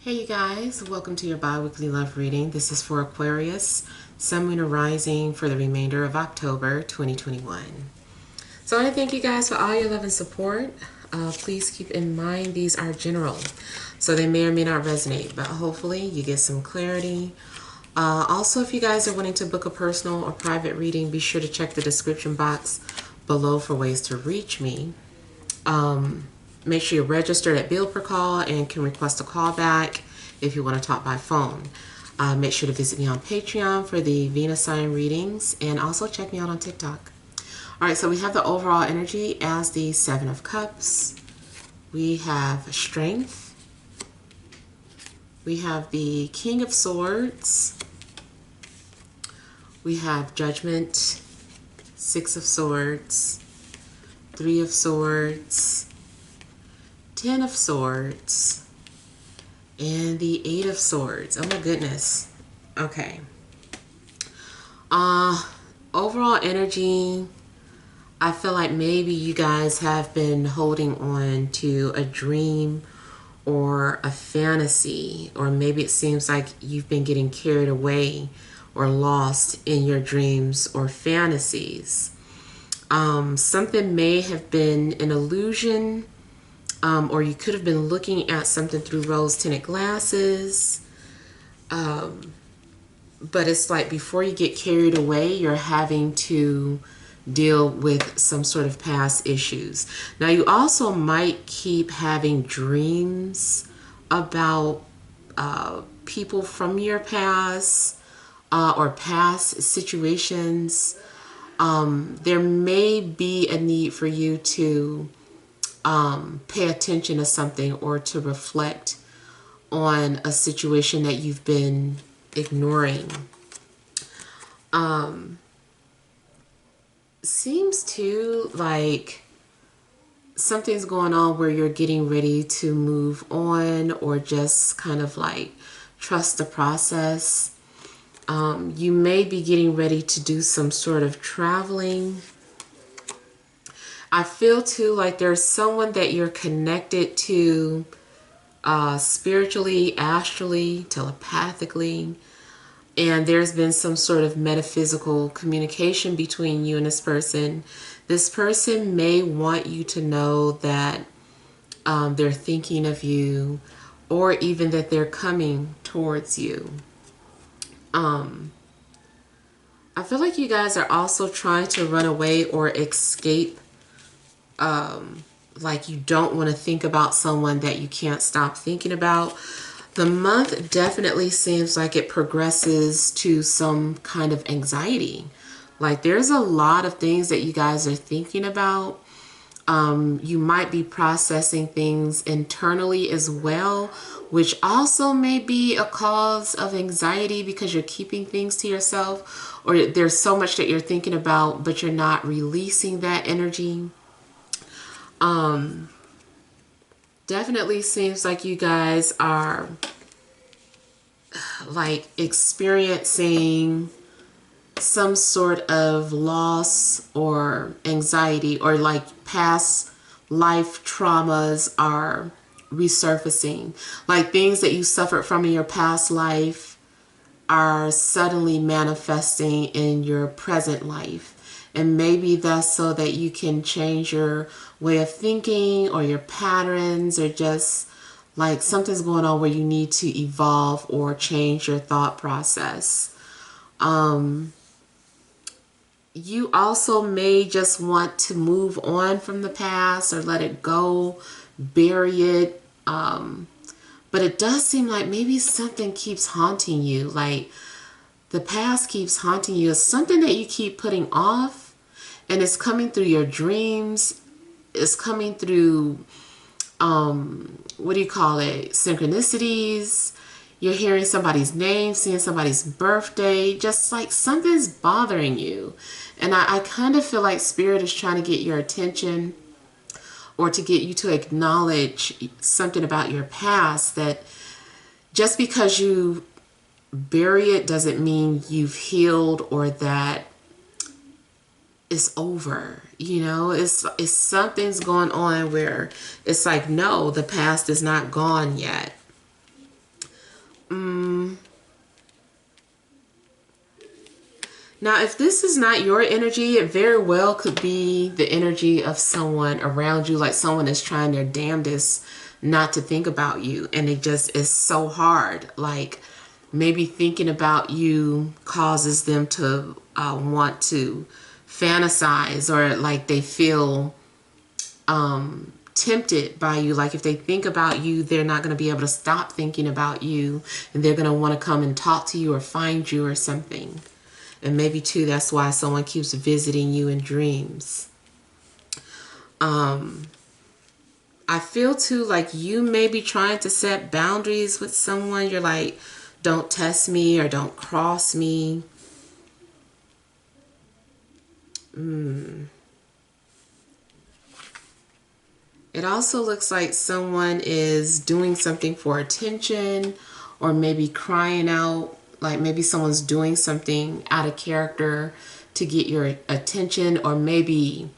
Hey you guys, welcome to your bi-weekly love reading. This is for Aquarius, Sun, Moon, or Rising for the remainder of October 2021. So I want to thank you guys for all your love and support. Please keep in mind these are general, so they may or may not resonate, but hopefully you get some clarity. Also, if you guys are wanting to book a personal or private reading, be sure to check the description box below for ways to reach me. Make sure you're registered at Bill per call and can request a callback if you want to talk by phone. Make sure to visit me on Patreon for the Venus sign readings and also check me out on TikTok. All right, so we have the overall energy as the Seven of Cups. We have Strength. We have the King of Swords. We have Judgment, Six of Swords, Three of Swords, Ten of Swords, and the Eight of Swords. Oh my goodness. Okay. Overall energy, I feel like maybe you guys have been holding on to a dream or a fantasy, or maybe it seems like you've been getting carried away or lost in your dreams or fantasies. Something may have been an illusion, or you could have been looking at something through rose-tinted glasses. But it's like before you get carried away, you're having to deal with some sort of past issues. Now, you also might keep having dreams about people from your past or past situations. There may be a need for you to pay attention to something or to reflect on a situation that you've been ignoring. Seems too like something's going on where you're getting ready to move on or just kind of like trust the process. You may be getting ready to do some sort of traveling. I feel too like there's someone that you're connected to spiritually, astrally, telepathically, and there's been some sort of metaphysical communication between you and this person. This person may want you to know that they're thinking of you, or even that they're coming towards you. I feel like you guys are also trying to run away or escape. Like you don't want to think about someone that you can't stop thinking about. The month definitely seems like it progresses to some kind of anxiety. Like there's a lot of things that you guys are thinking about. You might be processing things internally as well, which also may be a cause of anxiety because you're keeping things to yourself, or there's so much that you're thinking about, but you're not releasing that energy. Definitely seems like you guys are like experiencing some sort of loss or anxiety, or like past life traumas are resurfacing. Like things that you suffered from in your past life are suddenly manifesting in your present life. And maybe that's so that you can change your way of thinking or your patterns, or just like something's going on where you need to evolve or change your thought process. You also may just want to move on from the past or let it go, bury it. But it does seem like maybe something keeps haunting you. Like the past keeps haunting you. It's something that you keep putting off. And it's coming through your dreams. It's coming through, what do you call it? Synchronicities. You're hearing somebody's name, seeing somebody's birthday. Just like something's bothering you. And I kind of feel like Spirit is trying to get your attention, or to get you to acknowledge something about your past, that just because you bury it doesn't mean you've healed or that it's over. You know, it's something's going on where it's like, no, the past is not gone yet. Now, if this is not your energy, it very well could be the energy of someone around you, like someone is trying their damnedest not to think about you, and it just is so hard. Like maybe thinking about you causes them to want to fantasize, or like they feel tempted by you. Like if they think about you, they're not going to be able to stop thinking about you, and they're going to want to come and talk to you or find you or something. And maybe too, that's why someone keeps visiting you in dreams. I feel too like you may be trying to set boundaries with someone. You're like, don't test me or don't cross me. It also looks like someone is doing something for attention, or maybe crying out. Like maybe someone's doing something out of character to get your attention, or maybe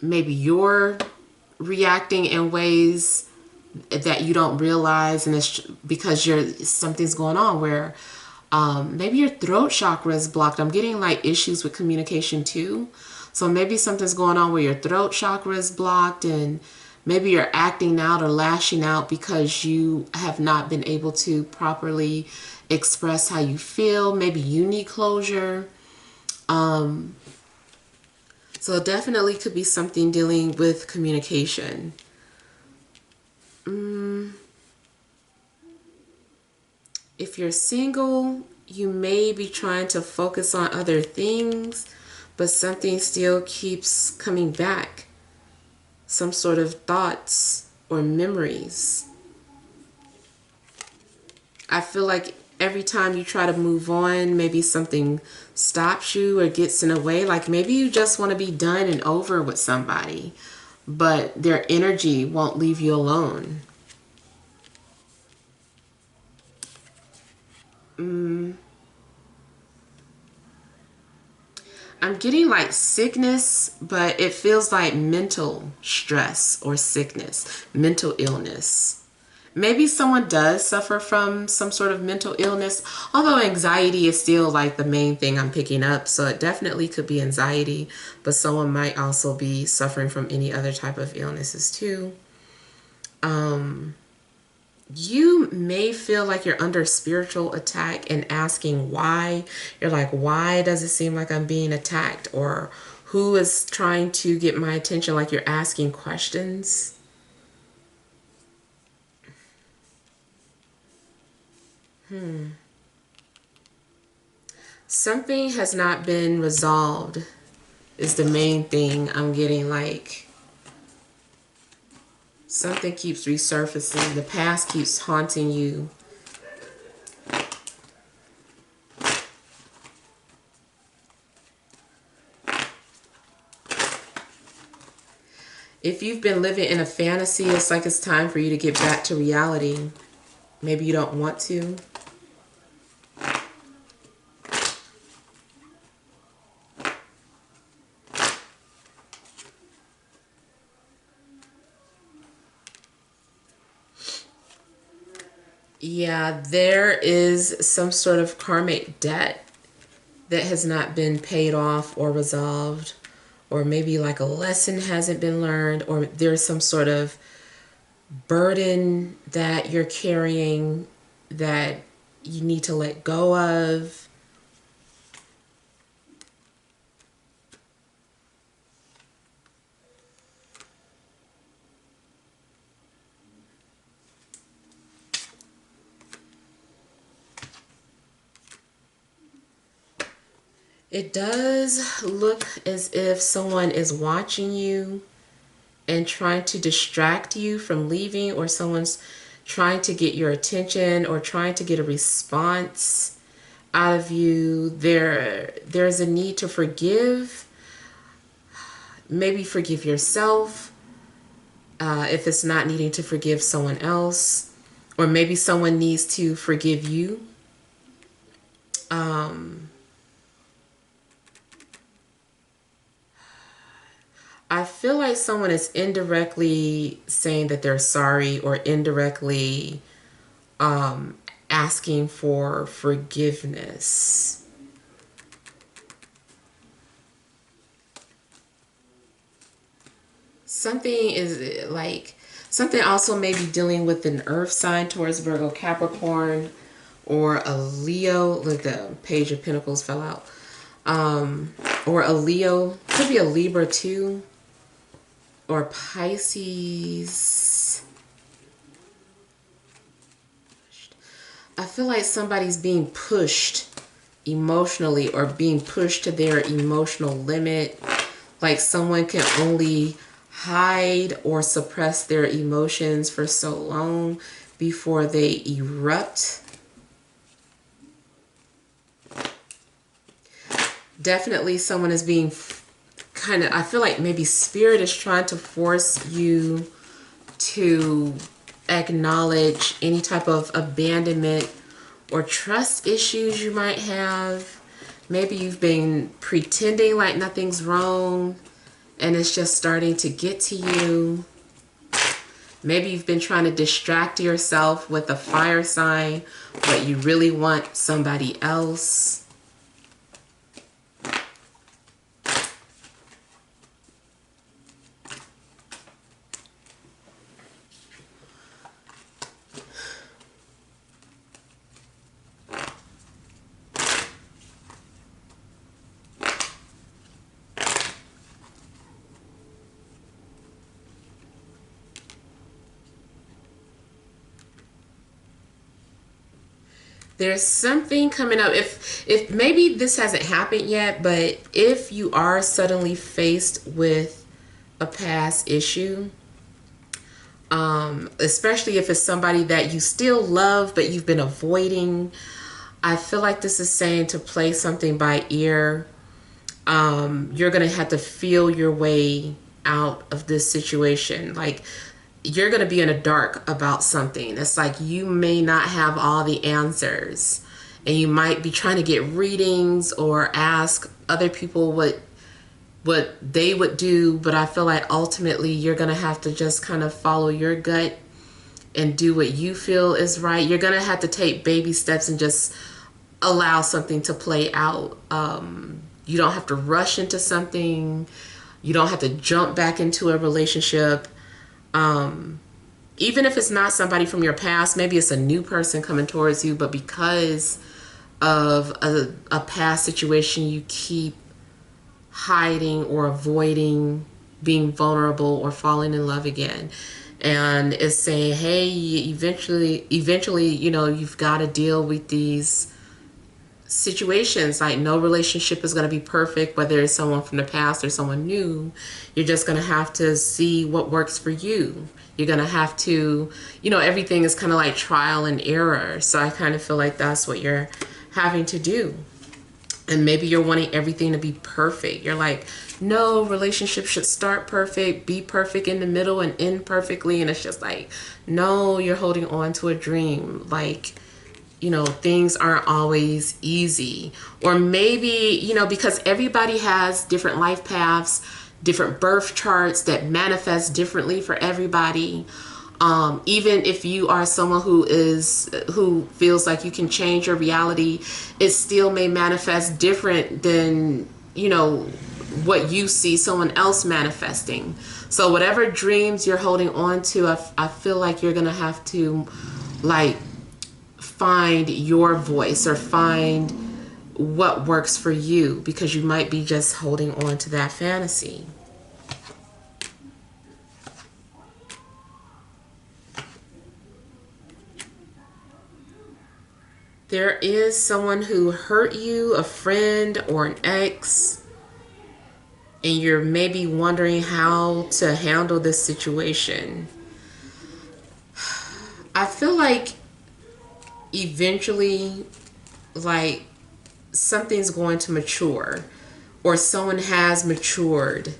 you're reacting in ways that you don't realize, and it's because something's going on where maybe your throat chakra is blocked. I'm getting like issues with communication too. So maybe something's going on where your throat chakra is blocked, and maybe you're acting out or lashing out because you have not been able to properly express how you feel. Maybe you need closure. So it definitely could be something dealing with communication. If you're single, you may be trying to focus on other things, but something still keeps coming back. Some sort of thoughts or memories. I feel like every time you try to move on, maybe something stops you or gets in the way. Like maybe you just want to be done and over with somebody, but their energy won't leave you alone. I'm getting like sickness, but it feels like mental stress or sickness, mental illness. Maybe someone does suffer from some sort of mental illness, although anxiety is still like the main thing I'm picking up. So it definitely could be anxiety, but someone might also be suffering from any other type of illnesses too. You may feel like you're under spiritual attack and asking why. You're like, why does it seem like I'm being attacked? Or who is trying to get my attention? Like you're asking questions. Something has not been resolved is the main thing I'm getting. Like something keeps resurfacing. The past keeps haunting you. If you've been living in a fantasy, it's like it's time for you to get back to reality. Maybe you don't want to. Yeah, there is some sort of karmic debt that has not been paid off or resolved, or maybe like a lesson hasn't been learned, or there's some sort of burden that you're carrying that you need to let go of. It does look as if someone is watching you and trying to distract you from leaving, or someone's trying to get your attention or trying to get a response out of you. There's a need to forgive. Maybe forgive yourself if it's not needing to forgive someone else, or maybe someone needs to forgive you. I feel like someone is indirectly saying that they're sorry, or indirectly asking for forgiveness. something is like, something also may be dealing with an earth sign towards Virgo, Capricorn, or a Leo. Look, the Page of Pentacles fell out. Or a Leo. Could be a Libra too. Or Pisces. I feel like somebody's being pushed emotionally or being pushed to their emotional limit. Like someone can only hide or suppress their emotions for so long before they erupt. Definitely someone is being kind of, I feel like maybe spirit is trying to force you to acknowledge any type of abandonment or trust issues you might have. Maybe you've been pretending like nothing's wrong and it's just starting to get to you. Maybe you've been trying to distract yourself with a fire sign, but you really want somebody else. There's something coming up. If maybe this hasn't happened yet, but if you are suddenly faced with a past issue, especially if it's somebody that you still love but you've been avoiding, I feel like this is saying to play something by ear. You're gonna have to feel your way out of this situation. Like, you're going to be in the dark about something. It's like you may not have all the answers, and you might be trying to get readings or ask other people what they would do, but I feel like ultimately you're going to have to just kind of follow your gut and do what you feel is right. You're going to have to take baby steps and just allow something to play out. You don't have to rush into something. You don't have to jump back into a relationship. Even if it's not somebody from your past, maybe it's a new person coming towards you, but because of a past situation, you keep hiding or avoiding being vulnerable or falling in love again. And it's saying, hey, eventually, you know, you've got to deal with these situations. Like, no relationship is going to be perfect, whether it's someone from the past or someone new. You're just going to have to see what works for you. You're going to have to, you know, everything is kind of like trial and error. So I kind of feel like that's what you're having to do. And maybe you're wanting everything to be perfect. You're like, no, relationship should start perfect, be perfect in the middle, and end perfectly. And it's just like, no, you're holding on to a dream. Like, you know, things aren't always easy. Or maybe, you know, because everybody has different life paths, different birth charts that manifest differently for everybody. Even if you are someone who feels like you can change your reality, it still may manifest different than, you know, what you see someone else manifesting. So whatever dreams you're holding on to, I feel like you're gonna have to, like, find your voice or find what works for you, because you might be just holding on to that fantasy. There is someone who hurt you, a friend or an ex, and you're maybe wondering how to handle this situation. I feel like eventually, like, something's going to mature, or someone has matured.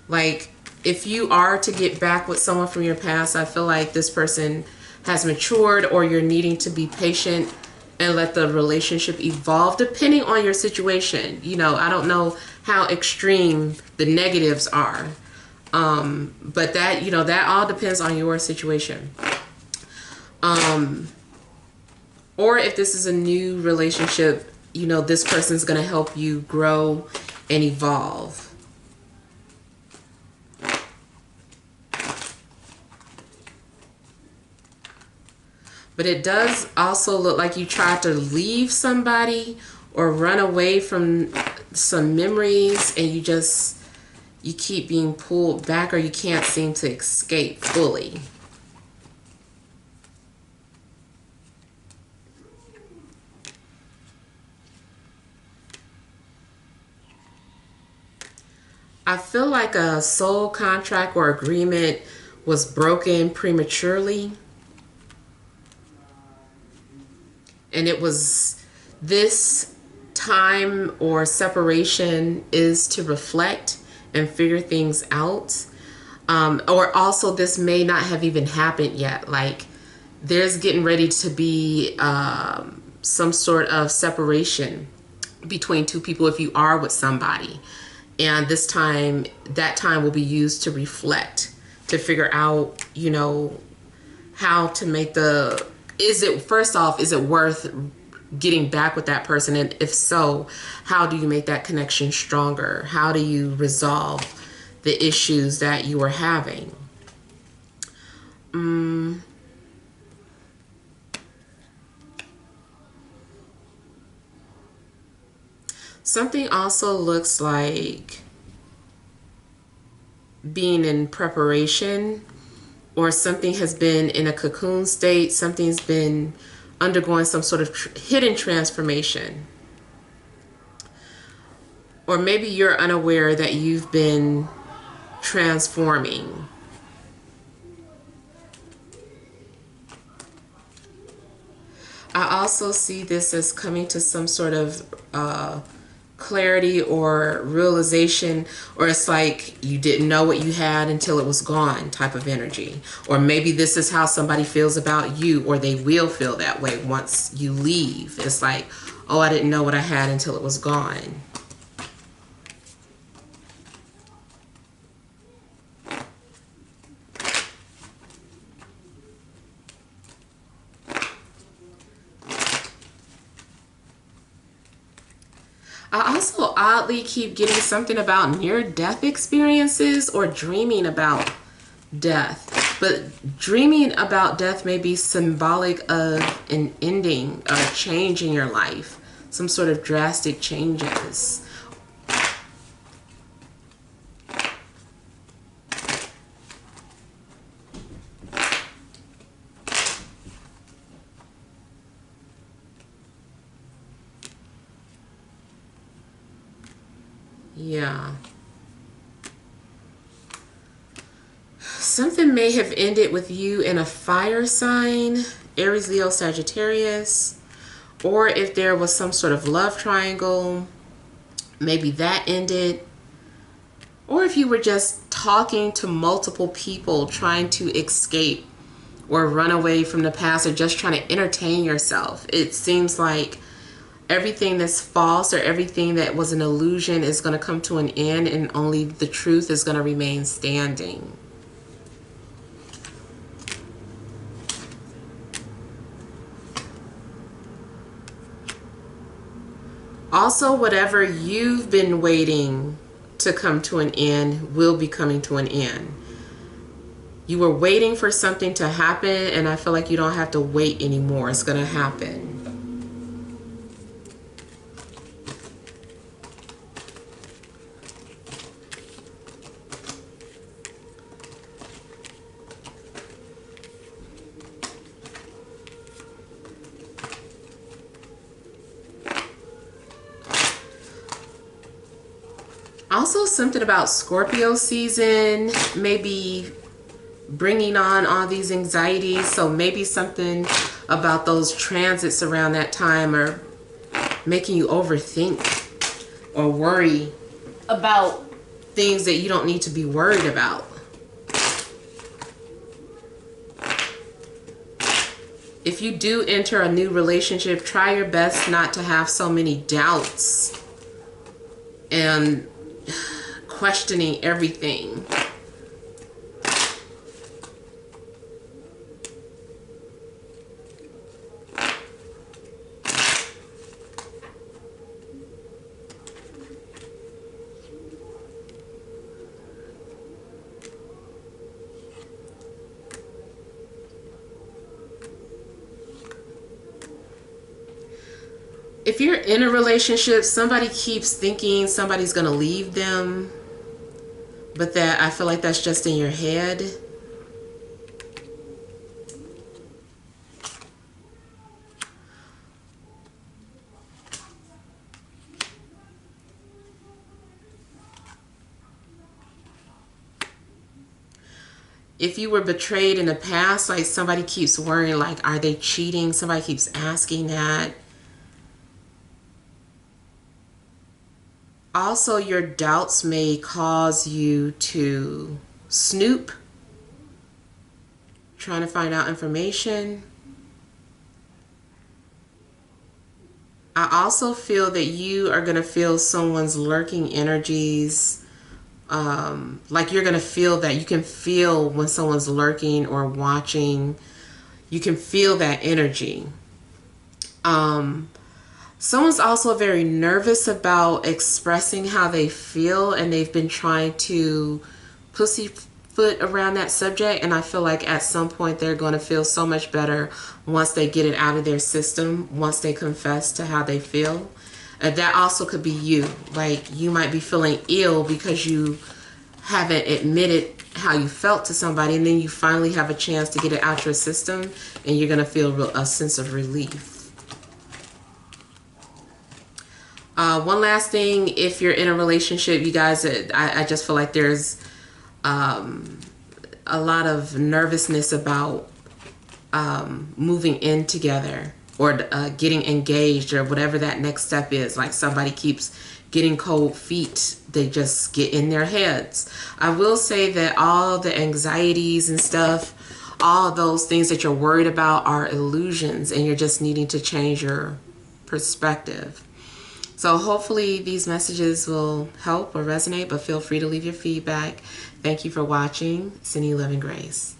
Like, if you are to get back with someone from your past, I feel like this person has matured, or you're needing to be patient and let the relationship evolve, depending on your situation. You know, I don't know how extreme the negatives are, but that, you know, that all depends on your situation. Or if this is a new relationship, you know, this person's going to help you grow and evolve. But it does also look like you tried to leave somebody or run away from some memories, and you keep being pulled back, or you can't seem to escape fully. I feel like a soul contract or agreement was broken prematurely. And it was, this time or separation is to reflect and figure things out. Or also, this may not have even happened yet. Like, there's getting ready to be some sort of separation between two people if you are with somebody. And this time, that time will be used to reflect, to figure out, you know, how to make the, first off, is it worth getting back with that person? And if so, how do you make that connection stronger? How do you resolve the issues that you are having? Something also looks like being in preparation, or something has been in a cocoon state. Something's been undergoing some sort of hidden transformation. Or maybe you're unaware that you've been transforming. I also see this as coming to some sort of clarity or realization, or it's like you didn't know what you had until it was gone type of energy. Or maybe this is how somebody feels about you, or they will feel that way once you leave. It's like, oh, I didn't know what I had until it was gone. I also oddly keep getting something about near-death experiences or dreaming about death. But dreaming about death may be symbolic of an ending, a change in your life, some sort of drastic changes. Yeah. Something may have ended with you in a fire sign, Aries, Leo, Sagittarius. Or if there was some sort of love triangle, maybe that ended. Or if you were just talking to multiple people, trying to escape or run away from the past, or just trying to entertain yourself. It seems like everything that's false or everything that was an illusion is going to come to an end, and only the truth is going to remain standing. Also, whatever you've been waiting to come to an end will be coming to an end. You were waiting for something to happen, and I feel like you don't have to wait anymore. It's going to happen. Also, something about Scorpio season, maybe bringing on all these anxieties. So maybe something about those transits around that time are making you overthink or worry about things that you don't need to be worried about. If you do enter a new relationship, try your best not to have so many doubts and questioning everything. If you're in a relationship, somebody keeps thinking somebody's going to leave them, but that I feel like that's just in your head. If you were betrayed in the past, like somebody keeps worrying, like, are they cheating? Somebody keeps asking that. Also, your doubts may cause you to snoop, trying to find out information. I also feel that you are going to feel someone's lurking energies. Like you're going to feel that. You can feel when someone's lurking or watching. You can feel that energy. Someone's also very nervous about expressing how they feel, and they've been trying to pussyfoot around that subject, and I feel like at some point they're going to feel so much better once they get it out of their system, once they confess to how they feel. That also could be you. Like, you might be feeling ill because you haven't admitted how you felt to somebody, and then you finally have a chance to get it out your system, and you're going to feel a sense of relief. One last thing, if you're in a relationship, you guys, I just feel like there's a lot of nervousness about moving in together or getting engaged or whatever that next step is. Like somebody keeps getting cold feet. They just get in their heads. I will say that all the anxieties and stuff, all those things that you're worried about are illusions, and you're just needing to change your perspective. So hopefully these messages will help or resonate, but feel free to leave your feedback. Thank you for watching. Sending love and grace.